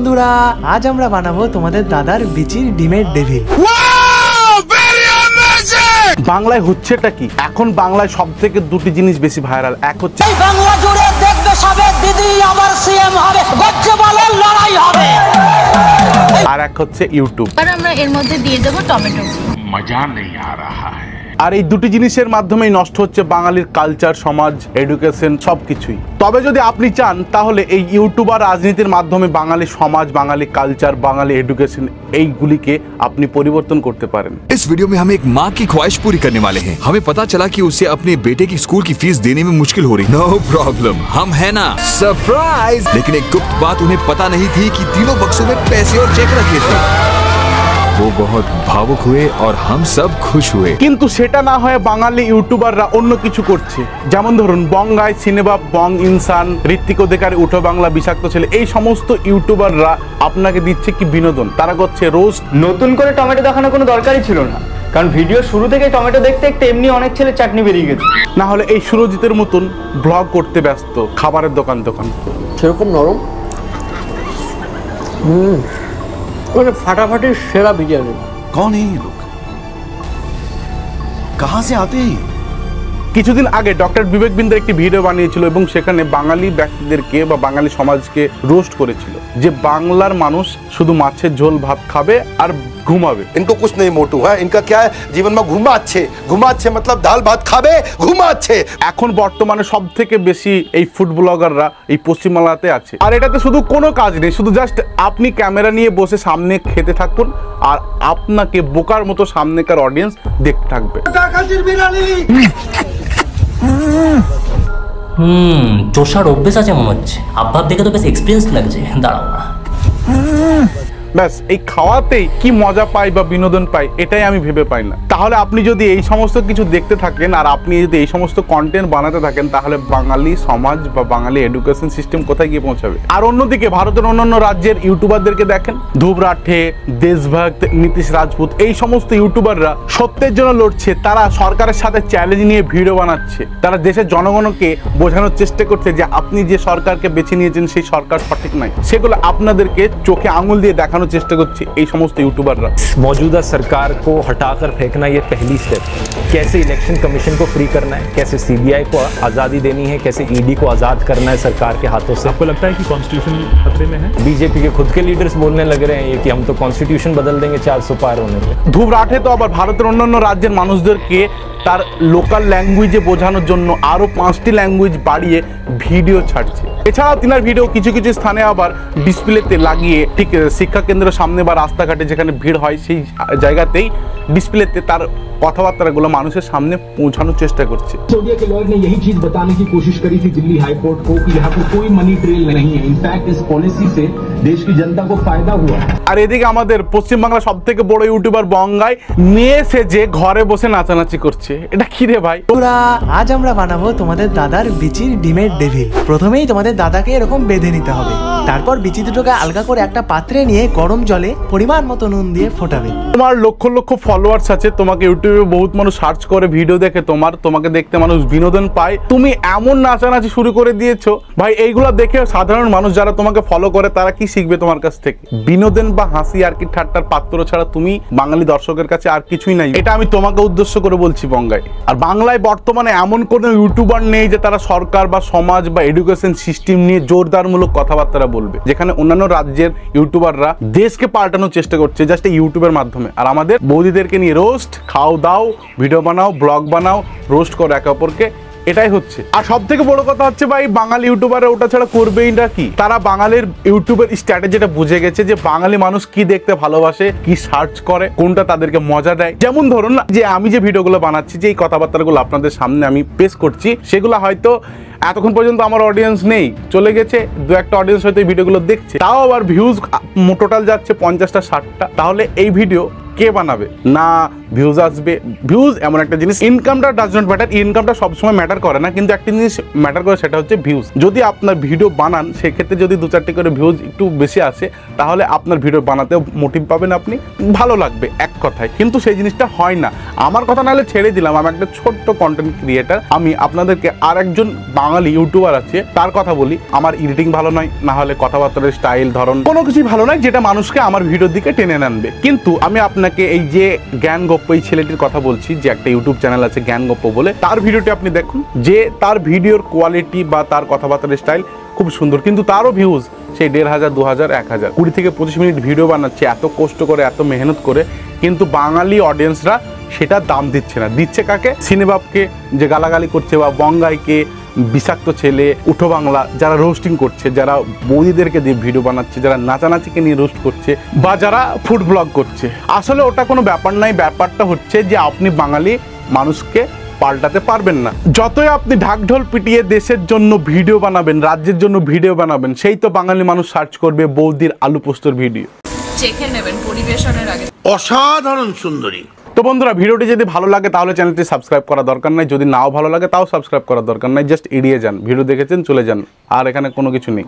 বন্ধুরা আজ আমরা বানাবো তোমাদের দাদার বিচির ডিমের ডেভিল। বাংলায় হচ্ছেটা কি এখন? বাংলায় সব থেকে দুটি জিনিস বেশি ভাইরাল, এক হচ্ছে বাংলা জুড়ে দেখবে সবে দিদি আবার সিএম হবে, গজ্জে বলের লড়াই হবে, আর এক হচ্ছে ইউটিউব। আর আমরা এর মধ্যে দিয়ে দেব টমেটো। মজা নেই আ রাহা হ্যায়। আর এই দুটি জিনিসের মাধ্যমেই নষ্ট হচ্ছে বাঙালির কালচার, সমাজ, এডুকেশন সবকিছুই। তবে যদি আপনি চান তাহলে এই ইউটিউবার রাজনীতির মাধ্যমে বাঙালি সমাজ, বাঙালি কালচার, বাঙালি এডুকেশন এইগুলিকে আপনি পরিবর্তন করতে পারেন। इस वीडियो में हम एक माँ की ख्वाहिश पूरी करने वाले हैं। हमें पता चला कि उसे अपने बेटे की स्कूल की फीस देने में मुश्किल हो रही। नो प्रॉब्लम, हम है ना, सरप्राइज। लेकिन एक गुप्त बात उन्हें पता नहीं थी कि तीनों बक्सों में पैसे और चेक रखे थे। वो बहुत भावुक हुए और हम सब खुश हुए। কিন্তু সেটা না হয় বাঙালি ইউটিউবাররা অন্য কিছু করছে। যেমন ধরুন বঙ্গাই সিনেমা, বং ইনসান, ঋত্বিক অধিকারী, উঠো বাংলা, বিষাক্ত ছেলে, এই সমস্ত ইউটিউবাররা আপনাকে দিচ্ছে কি বিনোদন, তারা করছে রোস্ট। নতুন করে টমেটো দেখানোর কোনো দরকারই ছিল না, কারণ ভিডিও শুরু থেকে টমেটো দেখতে দেখতে এমনি অনেক ছেলে চাটনি বেরিয়ে গেছে। না হলে এই সুরজিতের মতন ব্লগ করতে ব্যস্ত, খাবারের দোকান সেরকম নরম, মানে ফাটাফাটি সেরা বিরিয়ানি। कौन है ये लोग, कहां से आते हैं? কিছুদিন আগে ডক্টর বিবেক বিন্দ্রা একটি ভিডিও বানিয়েছিল এবং সেখানে বাঙালি ব্যক্তিদেরকে বা বাঙালি সমাজকে রোস্ট করেছিল যে বাংলার মানুষ শুধু মাছের ঝোল ভাত খাবে আর ঘুমাবে। इनको कुछ नहीं मोटू है, इनका क्या है जीवन में घुमा अच्छे मतलब दाल भात खाবে घुमा अच्छे। এখন বর্তমানে সব থেকে বেশি এই ফুড ব্লগাররা এই পশ্চিমবাংলাতে আছে। আর এটাতে শুধু কোনো কাজ নেই, শুধু জাস্ট আপনি ক্যামেরা নিয়ে বসে সামনে খেতে থাকুন আর আপনাকে বোকার মতো সামনেকার অডিয়েন্স দেখতে থাকবে। চোষার অভ্যেস আছে মনে হচ্ছে, আব্বার দেখে তো বেশ এক্সপিরিয়েন্স লাগছে, দাঁড়াও না। ব্যাস এই খাওয়াতেই কি মজা পাই বা বিনোদন পাই এটাই আমি ভেবে পাই না। তাহলে আপনি যদি এই সমস্ত কিছু দেখতে থাকেন আর আপনি যদি এই সমস্ত কন্টেন্ট বানাতে থাকেন তাহলে বাঙালি সমাজ বা বাঙালি এডুকেশন সিস্টেম কোথায় গিয়ে পৌঁছাবে? আর অন্যদিকে ভারতের অন্যান্য রাজ্যের ইউটিউবারদেরকে দেখেন, ধ্রুব রাঠে, দেশভক্ত, নীতিশ রাজপুত, এই সমস্ত ইউটিউবাররা সত্যের জন্য লড়ছে। তারা সরকারের সাথে চ্যালেঞ্জ নিয়ে ভিডিও বানাচ্ছে, তারা দেশের জনগণকে বোঝানোর চেষ্টা করছে যে আপনি যে সরকারকে বেছে নিয়েছেন সেই সরকার সঠিক নয়। সেগুলো আপনাদেরকে চোখে আঙুল দিয়ে দেখানোর চেষ্টা করছে এই সমস্ত ইউটিউবাররা। मौजूदा सरकार को हटाकर फेंकना ये पहली स्टेप। कैसे इलेक्शन कमीशन को फ्री करना है, कैसे सीबीआई को आज़ादी देनी है, कैसे ईडी को आज़ाद करना है सरकार के हाथों से। आपको लगता है कि कॉन्स्टिट्यूशन खतरे में है? बीजेपी के खुद के लीडर्स बोलने लग रहे हैं ये कि हम तो कॉन्स्टिट्यूशन बदल देंगे 400 पार होने पे। ধ্রুব রাঠে তো আবার ভারতের অন্যান্য রাজ্যের মানুষদেরকে তার লোকাল ল্যাঙ্গুয়েজে বোঝানোর জন্য আরো 5টি ল্যাঙ্গুয়েজ বাড়িয়ে ভিডিও ছাড়ছে। এছাড়াও তিনার ভিডিও কিছু কিছু স্থানে আবার ডিসপ্লেতে লাগিয়ে, ঠিক শিক্ষা কেন্দ্রের সামনে বা রাস্তাঘাটে যেখানে ভিড় হয় সেই জায়গাতেই ডিসপ্লেতে তার কথাবার্তাগুলো মানুষের সামনে পৌঁছানোর চেষ্টা করছে। सिसोदिया के लॉयर ने यही चीज बताने की कोशिश करी थी दिल्ली हाई कोर्ट को कि यहाँ पर कोई मनी ट्रेल नहीं है, इनफैक्ट इस पॉलिसी से देश की जनता को फायदा हुआ। আর এদিকে আমাদের পশ্চিমবাংলা সব থেকে বড় ইউটিউবার বঙ্গায় মেয়ে সেজে ঘরে বসে নাচানাচি করছে। এটা কি রে ভাই? আজ আমরা বানাবো তোমাদের দাদার বিচির ডিমের ডেভিল। প্রথমেই তোমাদের দাদাকে এরকম বেঁধে নিতে হবে, তারপর বিচি দুটোকে আলগা করে একটা পাত্রে নিয়ে গরম জলে পরিমাণ মতো নুন দিয়ে ফোটাবে। তোমার লক্ষ লক্ষ ফলোয়ার্স আছে, তোমাকে ইউটিউবে বহুত মানুষ সার্চ করে ভিডিও দেখে, তোমাকে দেখতে মানুষ বিনোদন পায়, তুমি এমন নাচানাচি শুরু করে দিয়েছো ভাই। এইগুলো দেখে সাধারণ মানুষ যারা তোমাকে ফলো করে তারা কি শিখবে তোমার কাছ থেকে? বিনোদন বা হাসি আর কি ঠাট্টার পাত্র ছাড়া তুমি বাঙালি দর্শকের কাছে আর কিছুই নাই। এটা আমি তোমাকে উদ্দেশ্য করে বলছি বঙ্গায়। আর বাংলায় বর্তমানে এমন কোনো ইউটিউবার নেই যে তারা সরকার বা সমাজ বা এডুকেশন সিস্টেম নিয়ে জোরদারমূলক কথাবার্তা বলবে, যেখানে অন্যান্য রাজ্যের ইউটিউবাররা দেশকে পাল্টানোর চেষ্টা করছে জাস্ট এই ইউটিউবের মাধ্যমে। আর আমাদের বৌদিদেরকে নিয়ে রোস্ট, খাও দাও, ভিডিও বানাও, ব্লগ বানাও, রোস্ট করো একে অপরকে, এটাই হচ্ছে। আর সব থেকে বড় কথা হচ্ছে ভাই বাঙালি ইউটিউবাররা ওটা ছাড়া করবেই না কি? তারা বাঙালির ইউটিউবের স্ট্র্যাটেজিটা বুঝে গেছে যে বাঙালি মানুষ কি দেখতে ভালোবাসে, কি সার্চ করে, কোনটা তাদেরকে মজা দেয়। যেমন ধরুন না যে আমি যে ভিডিওগুলো বানাচ্ছি, যে এই কথাবার্তাগুলো আপনাদের সামনে আমি পেশ করছি, সেগুলো হয়তো এতক্ষণ পর্যন্ত আমার অডিয়েন্স নেই, চলে গেছে, দু একটা অডিয়েন্স হয়তো এই ভিডিওগুলো দেখছে, তাও আবার ভিউজ টোটাল যাচ্ছে 50টা 60টা। তাহলে এই ভিডিও কে বানাবে না, ভিউজ আসবে। ভিউজ এমন একটা জিনিস, ইনকামটা ডাজ নট ম্যাটার, ইনকামটা সবসময় ম্যাটার করে না, কিন্তু একটা জিনিস ম্যাটার করে, সেটা হচ্ছে ভিউজ। যদি আপনার ভিডিও বানান সেক্ষেত্রে যদি 2-4টি করে ভিউজ একটু বেশি আসে তাহলে আপনার ভিডিও বানাতেও মোটিভ পাবেন, আপনি ভালো লাগবে এক কথায়, কিন্তু সেই জিনিসটা হয় না। আমার কথা নাহলে ছেড়ে দিলাম, আমি একটা ছোট্ট কন্টেন্ট ক্রিয়েটার, আমি আপনাদেরকে আর একজন বাঙালি ইউটিউবার আছে তার কথা বলি। আমার এডিটিং ভালো নয়, না হলে কথাবার্তার স্টাইল ধরন কোনো কিছুই ভালো নয় যেটা মানুষকে আমার ভিডিওর দিকে টেনে আনবে। কিন্তু আমি আপনাকে এই যে জ্ঞান গপ্প, এই ছেলেটির কথা বলছি যে একটা ইউটিউব চ্যানেল আছে জ্ঞান গপ্প বলে, তার ভিডিওটি আপনি দেখুন, যে তার ভিডিওর কোয়ালিটি বা তার কথাবার্তার স্টাইল খুব সুন্দর, কিন্তু তারও ভিউজ সেই 1500, 2000, 1000, 20 থেকে 25 মিনিট ভিডিও বানাচ্ছে এত কষ্ট করে, এত মেহনত করে, কিন্তু বাঙালি অডিয়েন্সরা সেটা দাম দিচ্ছে না। দিচ্ছে কাকে? সিনেবাবকে, যে গালাগালি করছে, বা বঙ্গাইকে, বিষাক্ত ছেলে, উঠো বাংলা, যারা রোস্টিং করছে, যারা বৌদিদেরকে দিয়ে ভিডিও বানাচ্ছে, যারা নাচানাচিকে নিয়ে রোস্ট করছে, বা যারা ফুড ব্লগ করছে। আসলে ওটা কোনো ব্যাপার নাই, ব্যাপারটা হচ্ছে যে আপনি বাঙালি মানুষকে পাল্টাতে পারবেন না। যতই আপনি ঢাকঢোল পিটিয়ে দেশের জন্য ভিডিও বানাবেন, রাজ্যের জন্য ভিডিও বানাবেন, সেই তো বাঙালি মানুষ সার্চ করবে বৌদির আলু পোস্তর ভিডিও। চেখে নেবেন পরিবেশনের আগে। অসাধারণ সুন্দরী। তো বন্ধুরা, ভিডিওটি যদি ভালো লাগে তাহলে চ্যানেলটি সাবস্ক্রাইব করা দরকার নাই, যদি নাও ভালো লাগে তাও সাবস্ক্রাইব করার দরকার নাই, জাস্ট এড়িয়ে যান। ভিডিও দেখেছেন চলে যান, আর এখানে কোনো কিছু নেই।